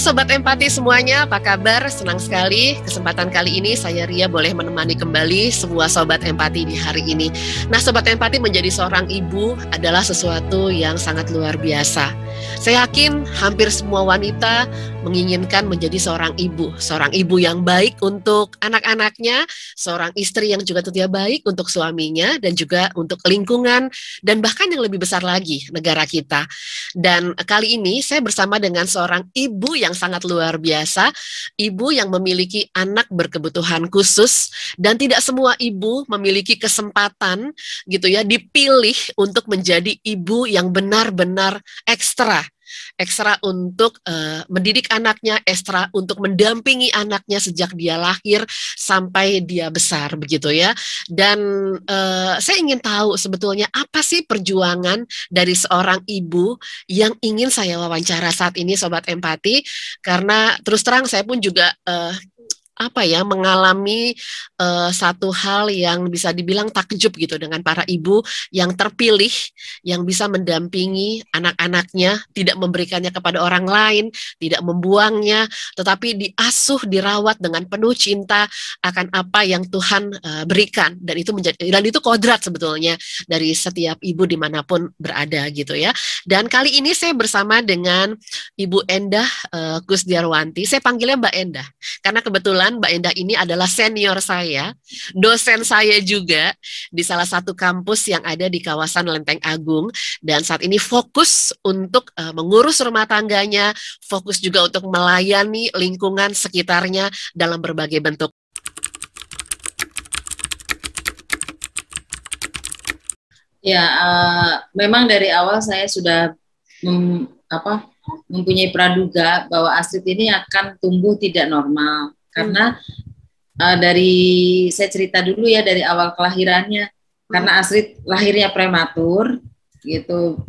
Sobat Empati semuanya, apa kabar? Senang sekali kesempatan kali ini saya Ria boleh menemani kembali semua Sobat Empati di hari ini. Nah, Sobat Empati menjadi seorang ibu adalah sesuatu yang sangat luar biasa. Saya yakin hampir semua wanita menginginkan menjadi seorang ibu yang baik untuk anak-anaknya, seorang istri yang juga tentunya baik untuk suaminya dan juga untuk lingkungan dan bahkan yang lebih besar lagi negara kita. Dan kali ini saya bersama dengan seorang ibu yang sangat luar biasa, ibu yang memiliki anak berkebutuhan khusus dan tidak semua ibu memiliki kesempatan gitu ya dipilih untuk menjadi ibu yang benar-benar ekstra untuk mendidik anaknya, ekstra untuk mendampingi anaknya sejak dia lahir sampai dia besar begitu ya. Dan saya ingin tahu sebetulnya apa sih perjuangan dari seorang ibu yang ingin saya wawancara saat ini Sobat Empati, karena terus terang saya pun juga mengalami satu hal yang bisa dibilang takjub gitu dengan para ibu yang terpilih, yang bisa mendampingi anak-anaknya, tidak memberikannya kepada orang lain, tidak membuangnya, tetapi diasuh, dirawat dengan penuh cinta akan apa yang Tuhan berikan, dan itu kodrat sebetulnya dari setiap ibu dimanapun berada gitu ya. Dan kali ini saya bersama dengan Ibu Endah Kusdiarwanti. Saya panggilnya Mbak Endah karena kebetulan Mbak Endah ini adalah senior saya, dosen saya juga di salah satu kampus yang ada di kawasan Lenteng Agung, dan saat ini fokus untuk mengurus rumah tangganya, fokus juga untuk melayani lingkungan sekitarnya dalam berbagai bentuk. Ya, memang dari awal saya sudah mempunyai praduga bahwa Astrid ini akan tumbuh tidak normal. Karena saya cerita dulu ya dari awal kelahirannya, karena Astrid lahirnya prematur, gitu.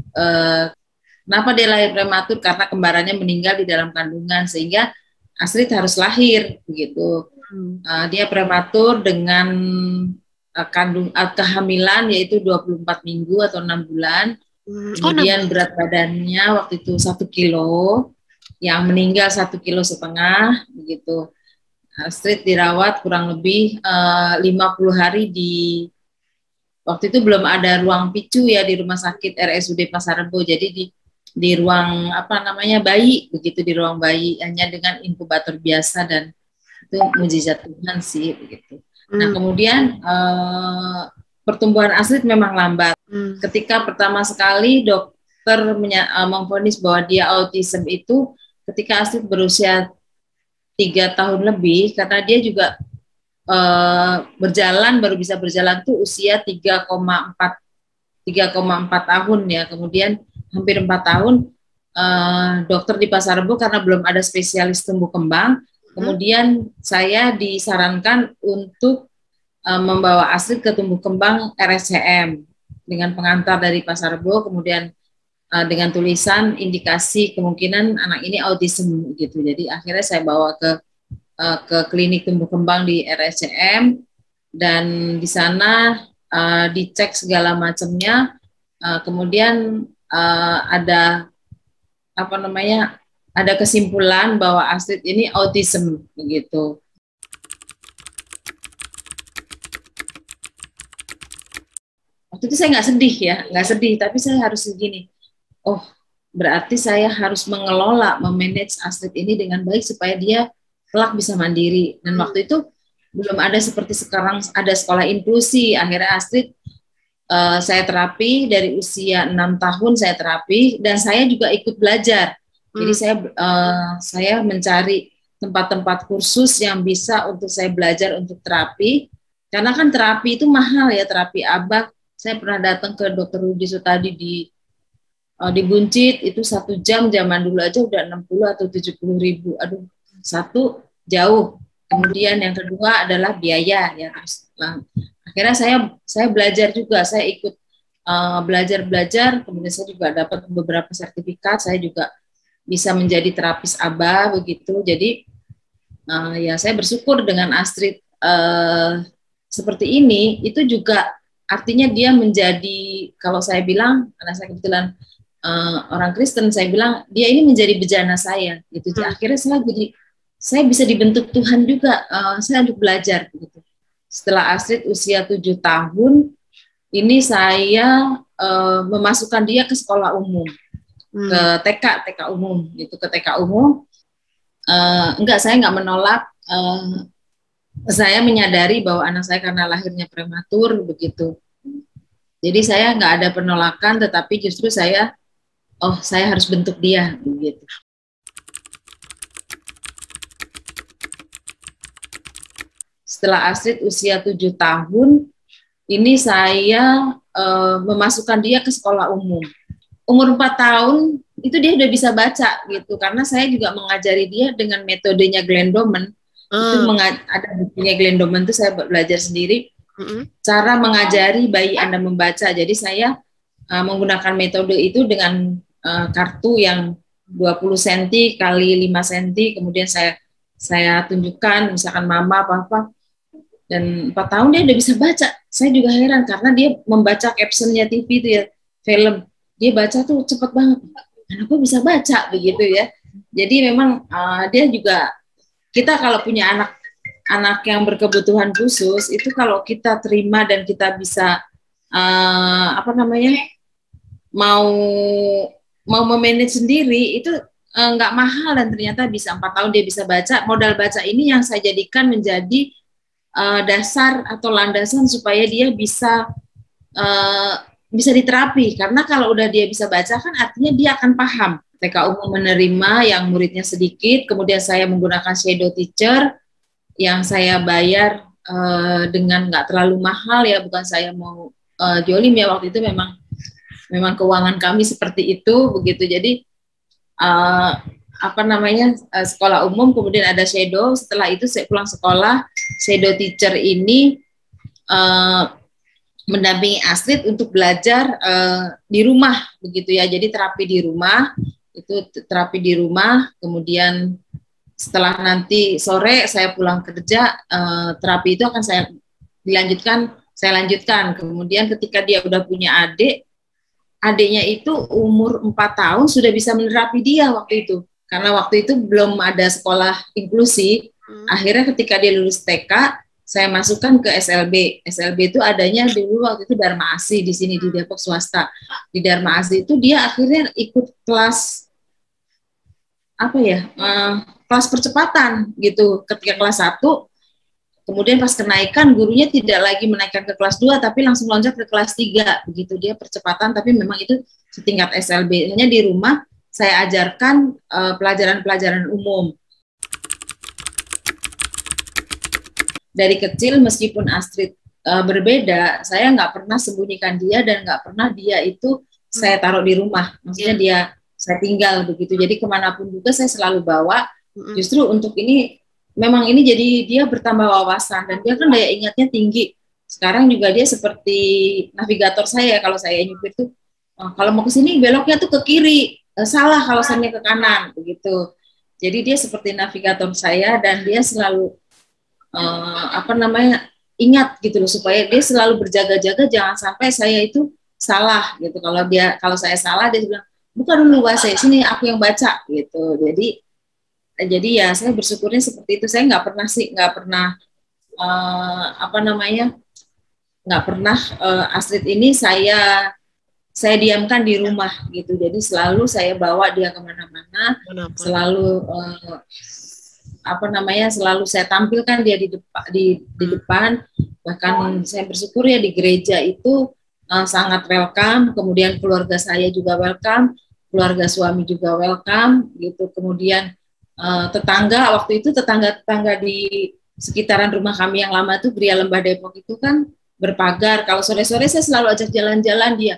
Kenapa dia lahir prematur? Karena kembarannya meninggal di dalam kandungan, sehingga Astrid harus lahir, begitu. Dia prematur dengan kehamilan yaitu 24 minggu atau 6 bulan. Kemudian berat badannya waktu itu 1 kilo, yang meninggal 1,5 kilo, begitu. Astrid dirawat kurang lebih 50 hari waktu itu belum ada ruang PICU ya di rumah sakit RSUD Pasar Rebo, jadi di ruang bayi, begitu, di ruang bayi hanya dengan inkubator biasa, dan itu mukjizat Tuhan sih, begitu. Nah, kemudian pertumbuhan Astrid memang lambat. Ketika pertama sekali dokter memvonis bahwa dia autism itu ketika Astrid berusia 3 tahun lebih, karena dia juga baru bisa berjalan tuh usia 3,4 tahun ya. Kemudian hampir 4 tahun dokter di Pasar Rebo karena belum ada spesialis tumbuh kembang, kemudian saya disarankan untuk membawa Astrid ke tumbuh kembang RSCM dengan pengantar dari Pasar Rebo, kemudian dengan tulisan indikasi kemungkinan anak ini autism gitu. Jadi akhirnya saya bawa ke klinik tumbuh kembang di RSCM, dan di sana dicek segala macamnya. Kemudian ada kesimpulan bahwa Astrid ini autism begitu. Waktu itu saya nggak sedih, tapi saya harus begini. Oh, berarti saya harus memanage Astrid ini dengan baik supaya dia kelak bisa mandiri. Dan waktu itu belum ada seperti sekarang ada sekolah inklusi. Akhirnya Astrid saya terapi dari usia 6 tahun saya terapi, dan saya juga ikut belajar. Jadi saya mencari tempat-tempat kursus yang bisa untuk saya belajar untuk terapi. Karena kan terapi itu mahal ya, terapi ABA. Saya pernah datang ke Dr. Rudi Sutadi di Buncit, itu 1 jam zaman dulu aja udah 60 atau 70 ribu. Aduh, satu jauh. Kemudian yang kedua adalah biaya ya. Akhirnya saya belajar juga, saya ikut belajar, kemudian saya juga dapat beberapa sertifikat, saya juga bisa menjadi terapis ABA begitu. Jadi ya saya bersyukur dengan Astrid seperti ini. Itu juga artinya dia menjadi, kalau saya bilang, karena saya kebetulan orang Kristen, saya bilang dia ini menjadi bejana saya gitu. Akhirnya saya bisa dibentuk Tuhan juga, saya untuk belajar gitu. Setelah Astrid usia 7 tahun ini saya memasukkan dia ke sekolah umum, ke TK umum gitu, ke TK umum. Enggak, saya nggak menolak. Saya menyadari bahwa anak saya karena lahirnya prematur begitu. Jadi saya nggak ada penolakan, tetapi justru saya harus bentuk dia begitu. Setelah Astrid usia 7 tahun, ini saya memasukkan dia ke sekolah umum. Umur 4 tahun, itu dia udah bisa baca gitu, karena saya juga mengajari dia dengan metodenya Glenn Doman. Itu ada bukunya Glenn Doman, itu saya belajar sendiri cara mengajari bayi Anda membaca. Jadi saya menggunakan metode itu dengan kartu yang 20 cm kali 5 cm, kemudian saya tunjukkan misalkan mama, papa, dan 4 tahun dia udah bisa baca. Saya juga heran karena dia membaca captionnya TV itu ya, film, dia baca tuh cepet banget. Kenapa bisa baca begitu ya? Jadi memang dia juga, kita kalau punya anak yang berkebutuhan khusus itu kalau kita terima dan kita bisa mau memanage sendiri itu nggak mahal, dan ternyata bisa 4 tahun dia bisa baca. Modal baca ini yang saya jadikan menjadi dasar atau landasan supaya dia bisa diterapi, karena kalau udah dia bisa baca kan artinya dia akan paham. TK umum menerima yang muridnya sedikit, kemudian saya menggunakan shadow teacher yang saya bayar dengan nggak terlalu mahal ya, bukan saya mau jolim ya, waktu itu memang keuangan kami seperti itu begitu. Jadi sekolah umum, kemudian ada shadow. Setelah itu saya pulang sekolah, shadow teacher ini mendampingi Astrid untuk belajar di rumah begitu ya. Jadi terapi di rumah, kemudian setelah nanti sore saya pulang kerja, terapi itu akan saya lanjutkan. Kemudian ketika dia udah punya adiknya itu umur 4 tahun sudah bisa menerapi dia waktu itu. Karena waktu itu belum ada sekolah inklusi. Akhirnya ketika dia lulus TK, saya masukkan ke SLB. SLB itu adanya dulu waktu itu Dharma Asih di sini di Depok swasta. Di Dharma Asih itu dia akhirnya ikut kelas kelas percepatan gitu. Ketika kelas 1, kemudian pas kenaikan gurunya tidak lagi menaikkan ke kelas 2 tapi langsung loncat ke kelas 3 begitu. Dia percepatan tapi memang itu setingkat SLB. Hanya di rumah saya ajarkan pelajaran-pelajaran umum. Dari kecil meskipun Astrid berbeda, saya nggak pernah sembunyikan dia dan nggak pernah dia itu saya taruh di rumah. Maksudnya saya tinggal begitu. Jadi kemanapun juga saya selalu bawa. Justru untuk ini, memang ini jadi dia bertambah wawasan dan dia kan daya ingatnya tinggi. Sekarang juga dia seperti navigator saya. Kalau saya nyupir tuh, kalau mau ke sini beloknya tuh ke kiri, salah kalau saya ke kanan begitu. Jadi dia seperti navigator saya dan dia selalu ingat gitu loh, supaya dia selalu berjaga-jaga jangan sampai saya itu salah gitu. Kalau saya salah dia bilang, buka dulu bahasa sini aku yang baca gitu. Jadi ya saya bersyukurnya seperti itu. Saya nggak pernah Astrid ini saya diamkan di rumah gitu. Jadi selalu saya bawa dia kemana-mana, selalu selalu saya tampilkan dia di depan. Bahkan saya bersyukur ya di gereja itu sangat welcome. Kemudian keluarga saya juga welcome, keluarga suami juga welcome gitu. Kemudian tetangga di sekitaran rumah kami yang lama tuh Gria Lembah Depok itu kan berpagar. Kalau sore-sore saya selalu ajak jalan-jalan dia.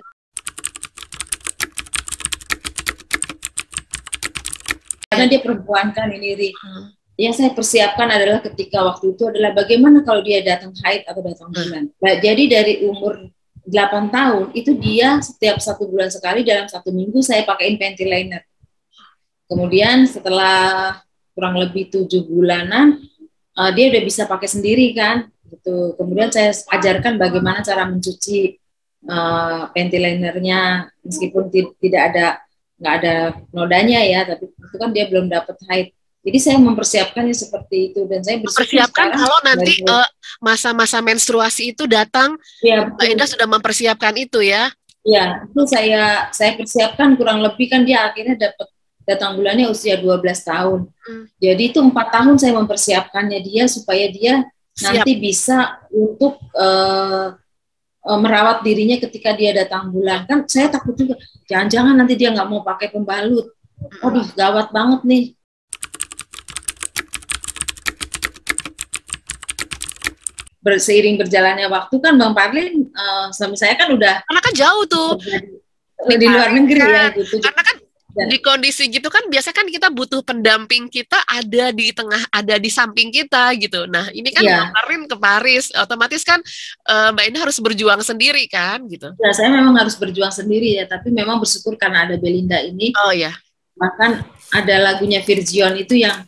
Karena dia perempuan kan ini Ri. Yang saya persiapkan adalah ketika waktu itu adalah bagaimana kalau dia datang haid atau datang bulan. Nah, jadi dari umur 8 tahun itu dia setiap 1 bulan sekali dalam 1 minggu saya pakaiin panty liner. Kemudian setelah kurang lebih 7 bulanan dia udah bisa pakai sendiri kan gitu. Kemudian saya ajarkan bagaimana cara mencuci panty linernya, meskipun nggak ada nodanya ya, tapi itu kan dia belum dapat haid. Jadi saya mempersiapkannya seperti itu, dan saya mempersiapkan kalau nanti masa-masa menstruasi itu datang, ya, Mbak Indah sudah mempersiapkan itu ya? Ya, itu saya persiapkan kurang lebih, kan dia akhirnya datang bulannya usia 12 tahun. Jadi itu 4 tahun saya mempersiapkannya dia supaya dia nanti bisa untuk merawat dirinya ketika dia datang bulan. Kan saya takut juga, jangan-jangan nanti dia nggak mau pakai pembalut. Aduh, gawat banget nih. Seiring berjalannya waktu kan Bang Parlin, suami saya kan udah, karena kan jauh tuh di luar negeri ya gitu. Karena kan di kondisi gitu kan biasanya kan kita butuh pendamping kita ada di tengah, ada di samping kita gitu. Nah ini kan Bang Parlin ke Paris, otomatis kan Mbak Indah harus berjuang sendiri kan gitu. Ya, saya memang harus berjuang sendiri ya, tapi memang bersyukur karena ada Belinda ini. Oh ya. Bahkan ada lagunya Virgion itu yang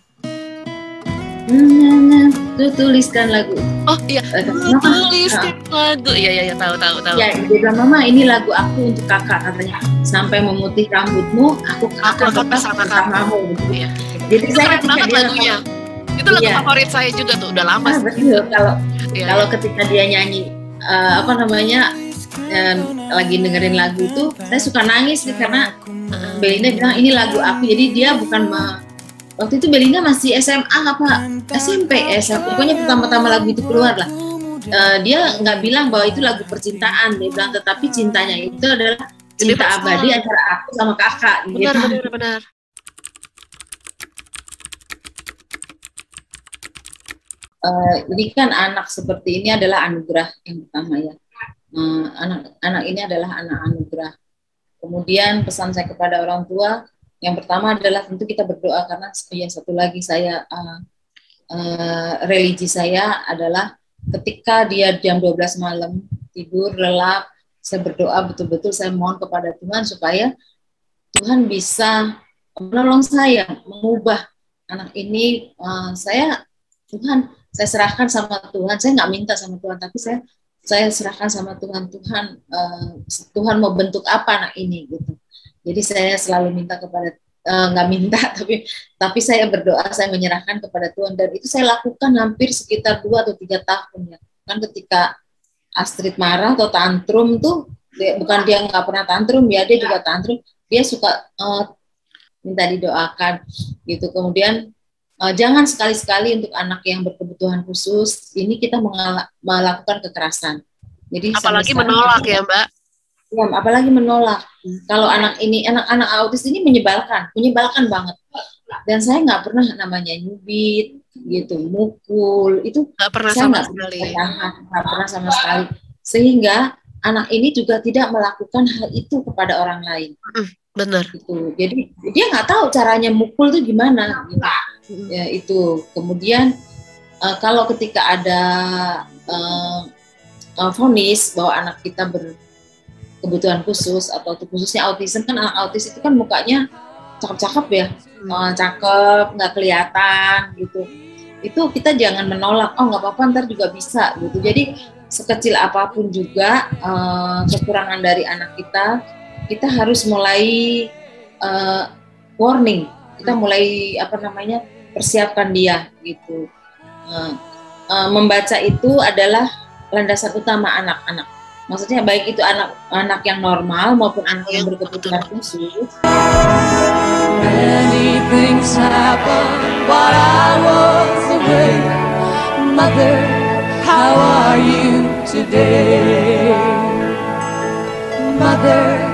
tuliskan lagu. Oh iya, tuliskan lagu. Iya tahu. Ya, dia bilang, Mama ini lagu aku untuk kakak, katanya. Sampai memutih rambutmu, aku akan bersama kamu. Iya. Jadi saya ketika dia lagunya. Itu lagu favorit saya juga tuh, udah lama. Betul. Kalau ketika dia nyanyi lagi dengerin lagu itu, saya suka nangis nih, karena Belinda bilang ini lagu aku. Jadi dia bukan waktu itu Belinda masih SMA SMP, pokoknya pertama-tama lagu itu keluar lah. Dia nggak bilang bahwa itu lagu percintaan, dia bilang tetapi cintanya itu adalah cinta abadi antara aku sama kakak. Benar. Ini kan anak seperti ini adalah anugerah yang pertama ya. Anak ini adalah anak anugerah. Kemudian pesan saya kepada orang tua, yang pertama adalah tentu kita berdoa, karena satu lagi saya religi saya adalah ketika dia jam 12 malam tidur lelap, saya berdoa betul-betul, saya mohon kepada Tuhan supaya Tuhan bisa menolong saya mengubah anak ini. Tuhan, saya serahkan sama Tuhan. Saya nggak minta sama Tuhan, tapi saya serahkan sama Tuhan. Tuhan mau bentuk apa anak ini gitu. Jadi saya selalu minta kepada, nggak minta, tapi saya berdoa, saya menyerahkan kepada Tuhan, dan itu saya lakukan hampir sekitar 2 atau 3 tahun ya. Kan ketika Astrid marah atau tantrum tuh, bukan dia nggak pernah tantrum ya, dia juga tantrum, dia suka minta didoakan gitu. Kemudian jangan sekali-sekali untuk anak yang berkebutuhan khusus ini kita melakukan kekerasan. Jadi apalagi menolak ya Mbak. Ya, apalagi menolak. Kalau anak-anak autis ini menyebalkan banget. Dan saya nggak pernah namanya nyubit, gitu, mukul, itu nggak pernah saya nggak pernah sama sekali. Sehingga anak ini juga tidak melakukan hal itu kepada orang lain. Benar. Gitu. Jadi dia nggak tahu caranya mukul itu gimana. Gitu. Ya itu. Kemudian kalau ketika ada vonis bahwa anak kita kebutuhan khusus atau khususnya autism, kan anak autis itu kan mukanya cakep-cakep ya, cakep, nggak kelihatan gitu. Itu kita jangan menolak, nggak apa-apa ntar juga bisa gitu. Jadi sekecil apapun juga kekurangan dari anak kita harus mulai warning, kita mulai persiapkan dia gitu. Membaca itu adalah landasan utama anak-anak. Maksudnya baik itu anak yang normal maupun anak yang berkebutuhan khusus. Many things happen while I was away. Mother, how are you today? Mother,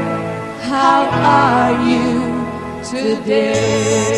how are you today?